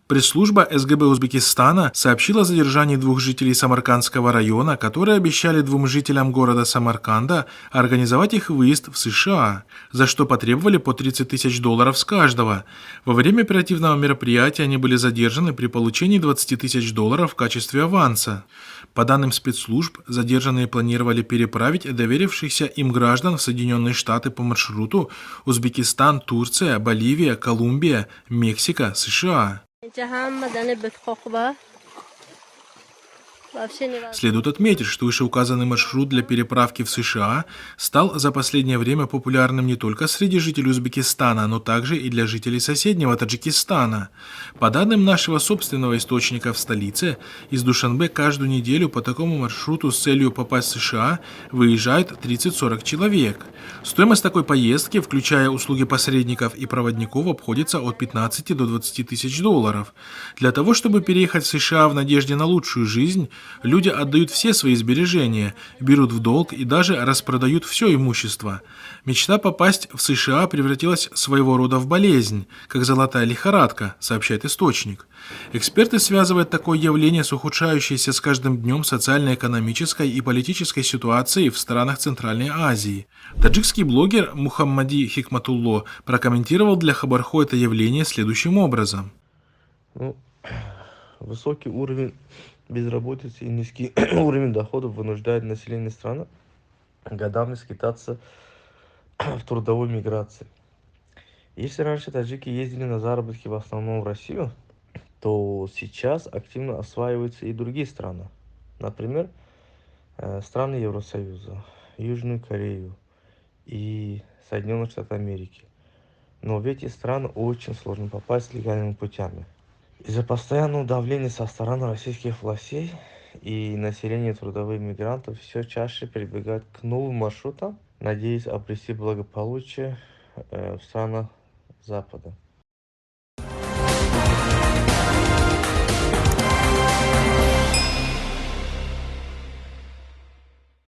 Пресс-служба СГБ Узбекистана сообщила о задержании двух жителей Самаркандского района, которые обещали двум жителям города Самарканда организовать их выезд в США, за что потребовали по 30 тысяч долларов с каждого. Во время оперативного мероприятия они были задержаны при получении 20 тысяч долларов в качестве аванса. По данным спецслужб, задержанные планировали переправить доверившихся им граждан в Соединенные Штаты по маршруту Узбекистан, Турция, Боливия, Колумбия, Мексика, США. Следует отметить, что вышеуказанный маршрут для переправки в США стал за последнее время популярным не только среди жителей Узбекистана, но также и для жителей соседнего Таджикистана. По данным нашего собственного источника в столице, из Душанбе каждую неделю по такому маршруту с целью попасть в США выезжают 30-40 человек. Стоимость такой поездки, включая услуги посредников и проводников, обходится от 15 до 20 тысяч долларов. Для того, чтобы переехать в США в надежде на лучшую жизнь, люди отдают все свои сбережения, берут в долг и даже распродают все имущество. Мечта попасть в США превратилась своего рода в болезнь, как золотая лихорадка, сообщает источник. Эксперты связывают такое явление с ухудшающейся с каждым днем социально-экономической и политической ситуацией в странах Центральной Азии. Таджикский блогер Мухаммади Хикматулло прокомментировал для Хабархо это явление следующим образом. Ну, высокий уровень безработицы и низкий уровень доходов вынуждают население страны годами скитаться в трудовой миграции. Если раньше таджики ездили на заработки в основном в Россию, то сейчас активно осваиваются и другие страны. Например, страны Евросоюза, Южную Корею и Соединенные Штаты Америки. Но в эти страны очень сложно попасть легальными путями. Из-за постоянного давления со стороны российских властей и населения трудовых мигрантов все чаще прибегают к новым маршрутам, надеясь обрести благополучие в странах Запада.